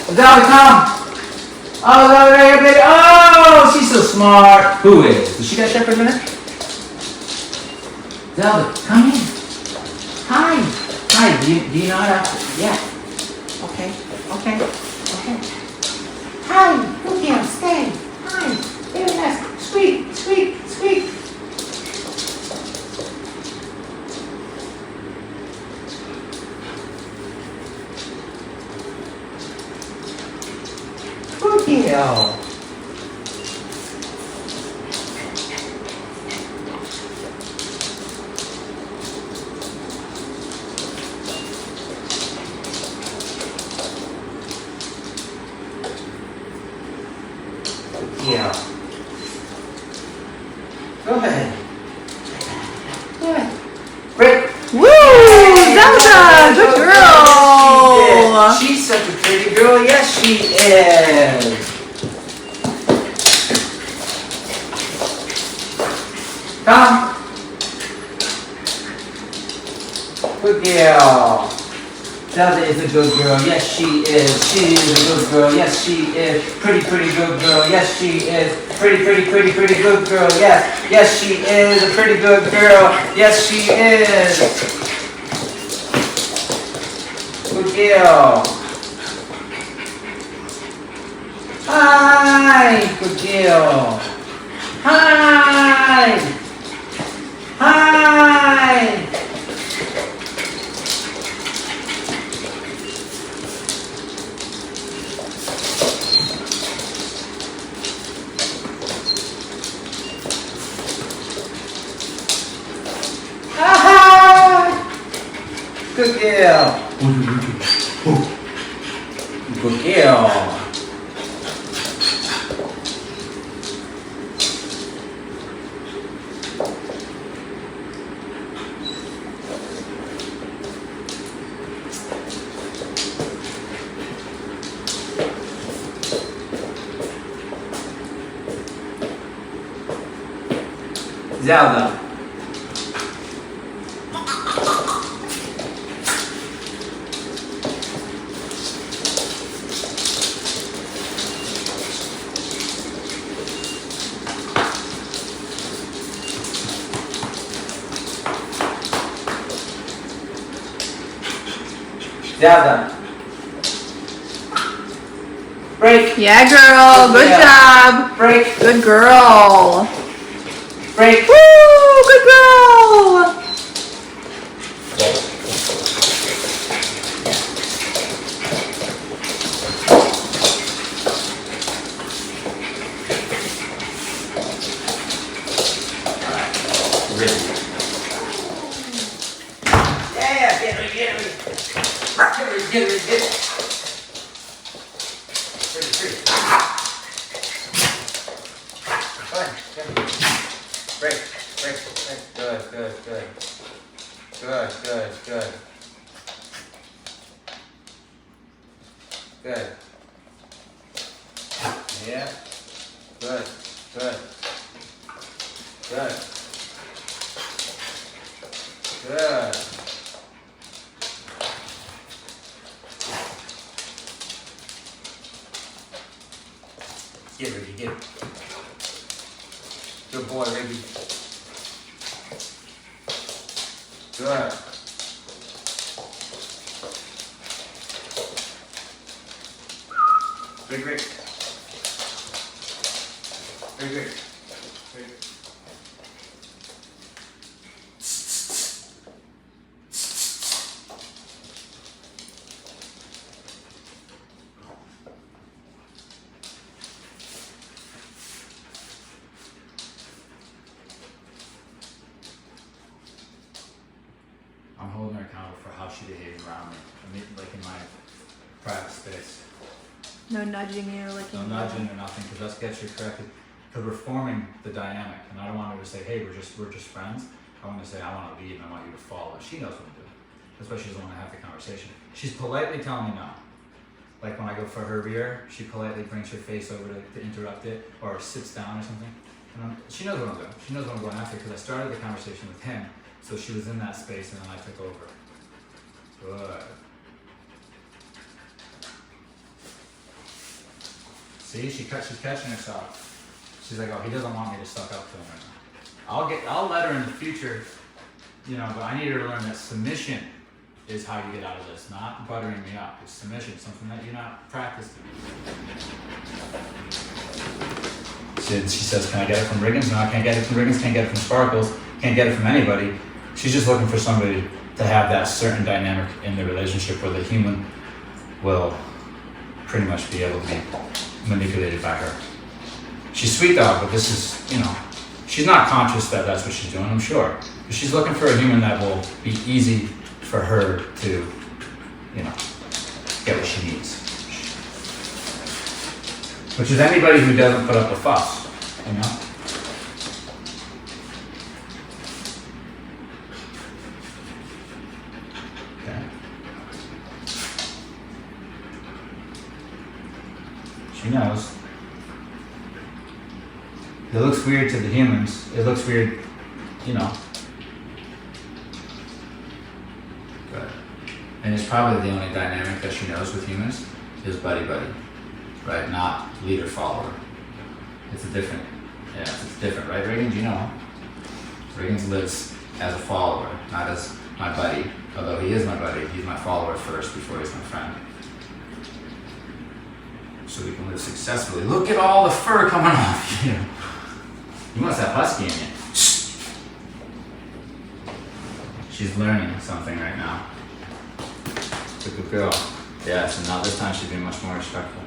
Zelda, come! Oh, Zelda, right here, baby. Oh, she's so smart. Who is? Does she got shepherd in her? Zelda, come in. Hi. Hi, do you know how to? Yeah. Okay. Hi, look here, stay. Hi. Very nice. Squeak. Good girl. Yeah. Go ahead. Break. Woo! Zelda! Good girl! She's such a pretty girl. Yes, she is. Come. Good girl. Zelda is a good girl. Yes, she is. She is a good girl. Yes, she is. Pretty good girl. Yes, she is. Pretty good girl. Yes, she is a pretty good girl. Yes, she is. Good girl. Hi. Good girl. Hi. Good girl. Good girl. Zelda. Zelda. Break. Yeah, girl. Good job. Break. Good girl. Break. Woo! Good girl. Yeah, get it. Get it. Go ahead. Break. Good. Yeah. Good. Get it. Good boy, Ricky. Good. Great. Very good. I'm holding her accountable for how she behaves around me. I mean, like in my private space. No nudging you, licking No nudging or nothing, because that's gets you corrected. Because we're forming the dynamic, and I don't want her to say, "Hey, we're just friends." I want to say, "I want to leave, and I want you to follow." She knows what I'm doing. That's why she doesn't want to have the conversation. She's politely telling me no. Like when I go for her beer, she politely brings her face over to interrupt it, or sits down or something. And she knows what I'm doing. She knows what I'm going after, because I started the conversation with him, so she was in that space, and then I took over. Good. See, she's catching herself. She's like, oh, he doesn't want me to suck up to him right now. I'll let her in the future, you know, but I need her to learn that submission is how you get out of this, not buttering me up. It's submission, something that you're not practicing. She says, can I get it from Riggins? No, I can't get it from Riggins, can't get it from Sparkles, can't get it from anybody. She's just looking for somebody to have that certain dynamic in the relationship where the human will pretty much be able to be manipulated by her. She's sweet dog, but this is, you know, she's not conscious that that's what she's doing, I'm sure. But she's looking for a human that will be easy for her to, you know, get what she needs. Which is anybody who doesn't put up a fuss, you know? Okay. She knows. It looks weird to the humans. It looks weird, you know. Good. And it's probably the only dynamic that she knows with humans is buddy-buddy. Right, not leader-follower. It's a different, yeah, it's different, right, Riggins? You know, Riggins lives as a follower, not as my buddy. Although he is my buddy, he's my follower first before he's my friend. So we can live successfully. Look at all the fur coming off you. You must have husky in you. She's learning something right now. It's a good girl. Yeah, so now this time she's being much more respectful.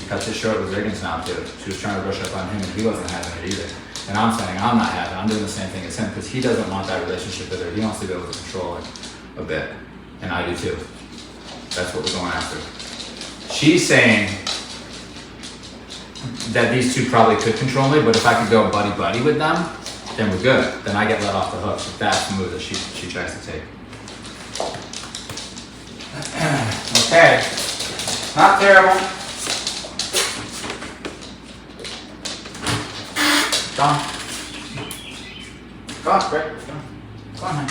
Cut this short with Riggins now too. She was trying to brush up on him and he wasn't having it either. And I'm saying I'm not having it. I'm doing the same thing as him because he doesn't want that relationship with her. He wants to be able to control it a bit. And I do too. That's what we're going after. She's saying that these two probably could control me, but if I could go buddy-buddy with them, then we're good. Then I get let off the hook. So that's the move that she tries to take. Okay. Not terrible. Go on. Go on, Greg. Go on, man.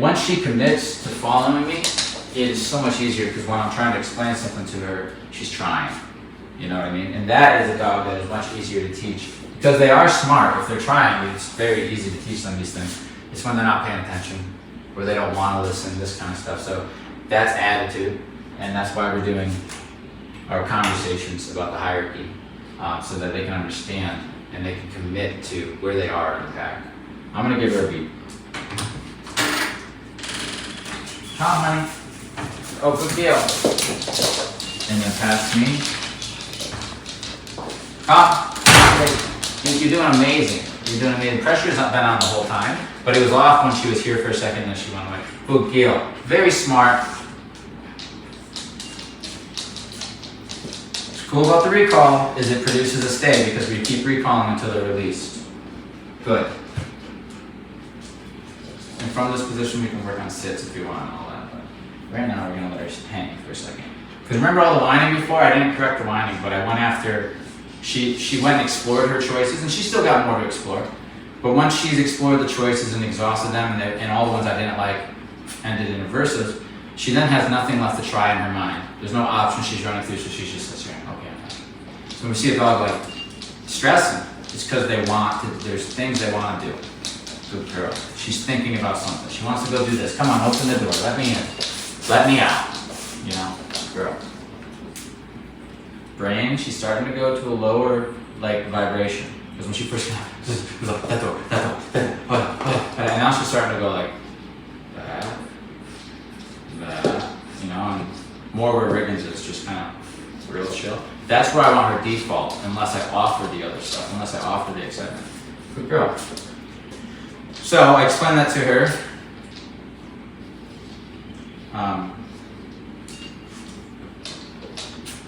Once she commits to following me, it is so much easier because when I'm trying to explain something to her, she's trying. You know what I mean? And that is a dog that is much easier to teach. Because they are smart. If they're trying, it's very easy to teach them these things. It's when they're not paying attention, or they don't want to listen, this kind of stuff. So that's attitude, and that's why we're doing our conversations about the hierarchy, so that they can understand and they can commit to where they are in the pack. I'm gonna give her a beat. Come, honey. Oh, good deal. And then pass to me. Come. You're doing amazing. You're doing amazing. Pressure's not been on the whole time, but it was off when she was here for a second and then she went away. Good deal. Very smart. Cool about the recall is it produces a stay because we keep recalling until they're released. Good. And from this position we can work on sits if you want and all that, but right now we're going to let her hang for a second. Because remember all the whining before? I didn't correct the whining, but I went after, she went and explored her choices, and she's still got more to explore. But once she's explored the choices and exhausted them, and all the ones I didn't like ended in reverses, she then has nothing left to try in her mind. There's no option she's running through, so she just sits here. So when we see a dog like stressing, it's because they want to, there's things they want to do. Good girl. She's thinking about something. She wants to go do this. Come on, open the door. Let me in. Let me out. You know, girl. Brain, she's starting to go to a lower like vibration. Because when she first got it was like, that door, and now she's starting to go like that, you know, and more where Riggins is just kind of real chill. That's where I want her default, unless I offer the other stuff, unless I offer the excitement. Good girl. So I explained that to her.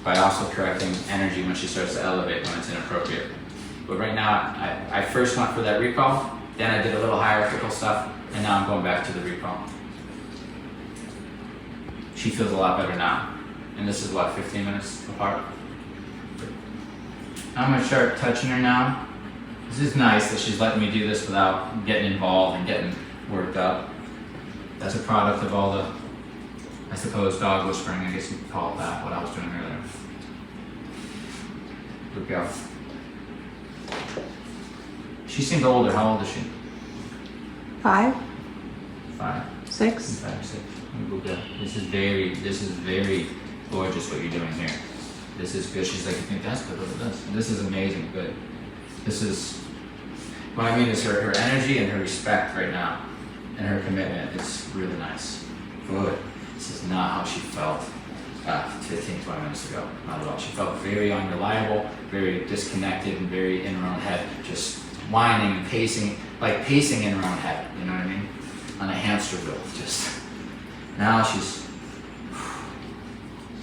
By also correcting energy when she starts to elevate when it's inappropriate. But right now, I first went for that recall, then I did a little hierarchical stuff, and now I'm going back to the recall. She feels a lot better now. And this is what, 15 minutes apart? I'm gonna start touching her now. This is nice that she's letting me do this without getting involved and getting worked up. That's a product of all the, I suppose, dog whispering, I guess you could call it that, what I was doing earlier. Good girl. She seems older. How old is she? 5, 5. 6. 5, 6. Good girl. This is very gorgeous what you're doing here. This is good. She's like, you think that's good? Look at this. This is amazing. Good. This is, what I mean is her energy and her respect right now and her commitment. It's really nice. Good. This is not how she felt 15, 20 minutes ago. Not at all. She felt very unreliable, very disconnected, and very in her own head, just whining and pacing, like pacing in her own head. You know what I mean? On a hamster wheel. Just now she's.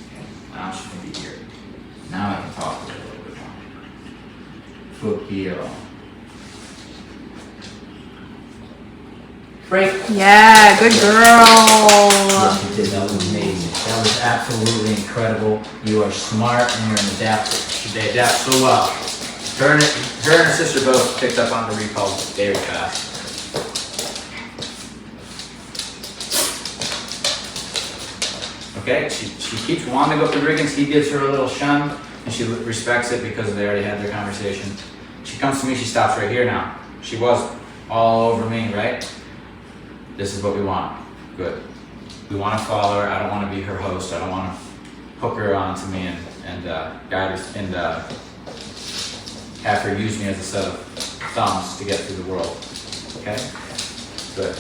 Okay, now she can be here. Now I can talk to her a little bit more. Good girl. Break. Yeah, good girl. Yes, you did. That was amazing. That was absolutely incredible. You are smart and you're an adapter. They adapt so well. Her and her sister both picked up on the recall very fast. Okay, she keeps wanting to go up to Riggins. He gives her a little shun, and she respects it because they already had their conversation. She comes to me. She stops right here now. She was all over me, right? This is what we want. Good. We want to follow her. I don't want to be her host. I don't want to hook her onto me and guide her and have her use me as a set of thumbs to get through the world. Okay? Good.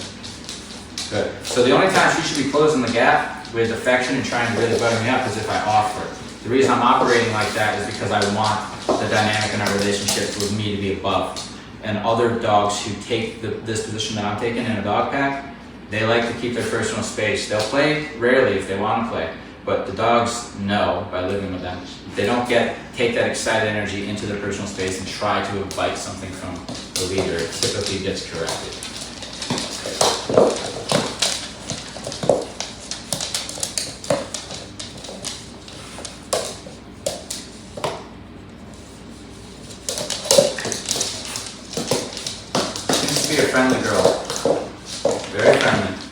Good. So the only time she should be closing the gap with affection and trying to really butter me up is if I offer. The reason I'm operating like that is because I want the dynamic in our relationship with me to be above. And other dogs who take this position that I'm taking in a dog pack, they like to keep their personal space. They'll play rarely if they want to play, but the dogs know by living with them, they don't take that excited energy into their personal space and try to invite something from the leader. It typically gets corrected. Seems to be a friendly girl.